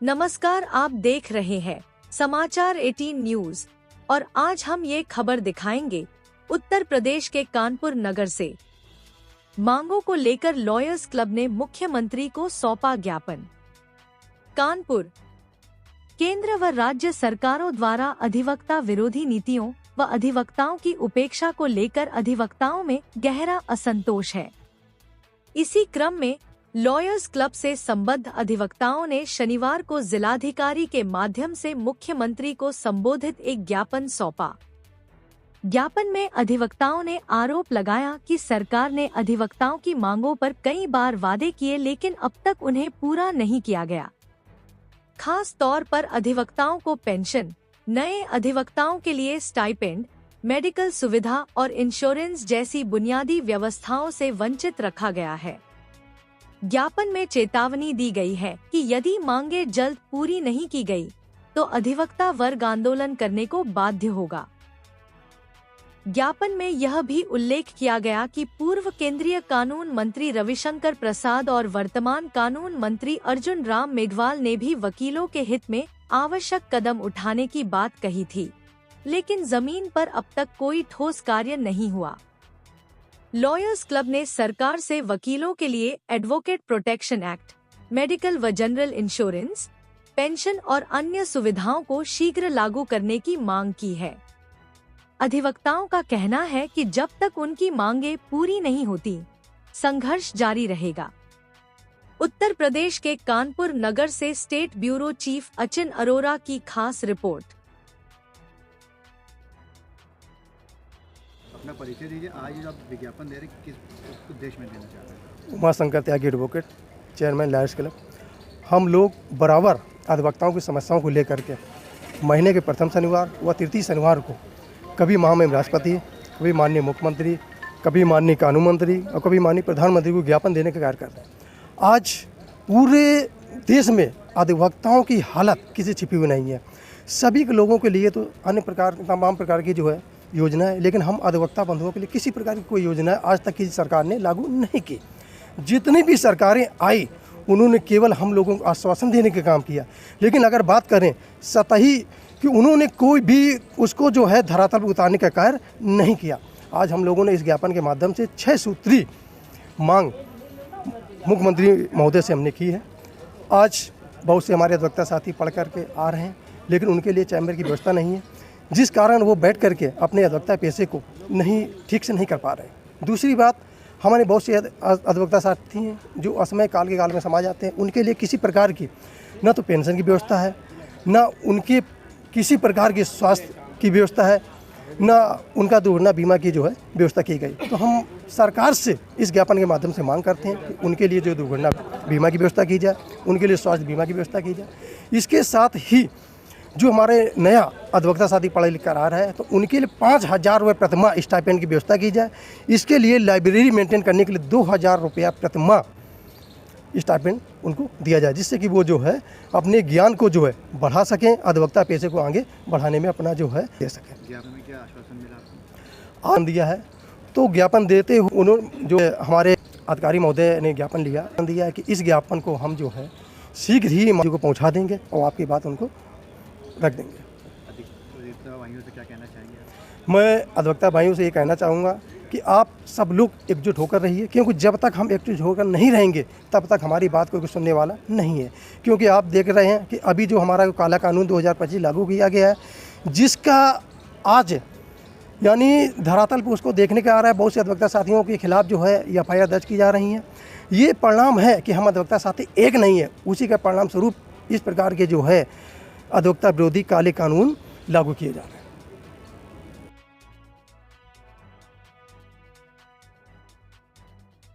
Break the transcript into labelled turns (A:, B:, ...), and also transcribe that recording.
A: नमस्कार, आप देख रहे हैं समाचार 18 न्यूज और आज हम ये खबर दिखाएंगे उत्तर प्रदेश के कानपुर नगर से। मांगों को लेकर लॉयर्स क्लब ने मुख्यमंत्री को सौंपा ज्ञापन। कानपुर केंद्र व राज्य सरकारों द्वारा अधिवक्ता विरोधी नीतियों व अधिवक्ताओं की उपेक्षा को लेकर अधिवक्ताओं में गहरा असंतोष है। इसी क्रम में लॉयर्स क्लब से संबद्ध अधिवक्ताओं ने शनिवार को जिलाधिकारी के माध्यम से मुख्यमंत्री को संबोधित एक ज्ञापन सौंपा। ज्ञापन में अधिवक्ताओं ने आरोप लगाया कि सरकार ने अधिवक्ताओं की मांगों पर कई बार वादे किए लेकिन अब तक उन्हें पूरा नहीं किया गया। खास तौर पर अधिवक्ताओं को पेंशन, नए अधिवक्ताओं के लिए स्टाइपेंड, मेडिकल सुविधा और इंश्योरेंस जैसी बुनियादी व्यवस्थाओं से वंचित रखा गया है। ज्ञापन में चेतावनी दी गई है कि यदि मांगे जल्द पूरी नहीं की गई तो अधिवक्ता वर्ग आंदोलन करने को बाध्य होगा। ज्ञापन में यह भी उल्लेख किया गया कि पूर्व केंद्रीय कानून मंत्री रविशंकर प्रसाद और वर्तमान कानून मंत्री अर्जुन राम मेघवाल ने भी वकीलों के हित में आवश्यक कदम उठाने की बात कही थी, लेकिन जमीन पर अब तक कोई ठोस कार्य नहीं हुआ। लॉयर्स क्लब ने सरकार से वकीलों के लिए एडवोकेट प्रोटेक्शन एक्ट, मेडिकल व जनरल इंश्योरेंस, पेंशन और अन्य सुविधाओं को शीघ्र लागू करने की मांग की है। अधिवक्ताओं का कहना है कि जब तक उनकी मांगे पूरी नहीं होती, संघर्ष जारी रहेगा। उत्तर प्रदेश के कानपुर नगर से state bureau chief Achin Arora की खास रिपोर्ट।
B: अपना परिचय दीजिए। आज जो आप विज्ञापन दे रहे हैं, किस उद्देश्य में देना चाह रहे हैं?
C: उमाशंकर त्यागी एडवोकेट, चेयरमैन लॉयर्स क्लब। हम लोग बराबर अधिवक्ताओं की समस्याओं को लेकर के महीने के प्रथम शनिवार व तृतीय शनिवार को कभी महामहिम राष्ट्रपति, कभी माननीय मुख्यमंत्री, कभी माननीय कानून मंत्री और कभी माननीय प्रधानमंत्री को ज्ञापन देने का कार्य करते हैं। आज पूरे देश में अधिवक्ताओं की हालत किसी छिपी हुई नहीं है। सभी के लोगों के लिए तो अन्य प्रकार तमाम प्रकार की जो है योजना है, लेकिन हम अधिवक्ता बंधुओं के लिए किसी प्रकार की कोई योजना आज तक किसी सरकार ने लागू नहीं की। जितनी भी सरकारें आई उन्होंने केवल हम लोगों को आश्वासन देने का काम किया, लेकिन अगर बात करें सतही कि उन्होंने कोई भी उसको जो है धरातल पर उतारने का कार्य नहीं किया। आज हम लोगों ने इस ज्ञापन के माध्यम से 6 सूत्री मांग मुख्यमंत्री महोदय से हमने की है। आज बहुत से हमारे अधिवक्ता साथी पढ़ करके आ रहे हैं, लेकिन उनके लिए चैम्बर की व्यवस्था नहीं है, जिस कारण वो बैठ करके अपने अधिवक्ता पेशे को ठीक से नहीं कर पा रहे। दूसरी बात, हमारे बहुत से अधिवक्ता साथी हैं जो असमय काल में समा जाते हैं। उनके लिए किसी प्रकार की न तो पेंशन की व्यवस्था है, न उनके किसी प्रकार की स्वास्थ्य की व्यवस्था है, न उनका दुर्घटना बीमा की जो है व्यवस्था की गई। तो हम सरकार से इस ज्ञापन के माध्यम से मांग करते हैं कि उनके लिए जो दुर्घटना बीमा की व्यवस्था की जाए, उनके लिए स्वास्थ्य बीमा की व्यवस्था की जाए। इसके साथ ही जो हमारे नया अधिवक्ता साथी पढ़े लिख कर आ रहा है, तो उनके लिए 5,000 रुपये प्रतिमाह स्टाइपेंड की व्यवस्था की जाए। इसके लिए लाइब्रेरी मेंटेन करने के लिए 2,000 रुपया प्रतिमाह स्टाइपेंड उनको दिया जाए, जिससे कि वो जो है अपने ज्ञान को जो है बढ़ा सकें, अधिवक्ता पेशे को आगे बढ़ाने में अपना जो है दे सकें।
B: ज्ञापन में क्या आश्वासन मिला आपको?
C: आन दिया है, तो ज्ञापन देते हुए उन्होंने जो हमारे अधिकारी महोदय ने ज्ञापन दिया है कि इस ज्ञापन को हम जो है शीघ्र ही मंत्री को पहुँचा देंगे और आपकी बात उनको रख देंगे।
B: अधिवक्ता भाइयों से क्या कहना चाहेंगे?
C: मैं अधिवक्ता भाइयों से ये कहना चाहूँगा कि आप सब लोग एकजुट होकर रहिए, क्योंकि जब तक हम एकजुट होकर नहीं रहेंगे तब तक हमारी बात कोई सुनने वाला नहीं है। क्योंकि आप देख रहे हैं कि अभी जो हमारा काला कानून 2025 लागू किया गया है, जिसका आज यानी धरातल पर उसको देखने का आ रहा है, बहुत से अधिवक्ता साथियों के खिलाफ जो है FIR दर्ज की जा रही हैं। ये परिणाम है कि हम अधिवक्ता साथी एक नहीं है, उसी का परिणाम स्वरूप इस प्रकार के जो है अधिवक्ता विरोधी काले कानून लागू किए जा रहे हैं।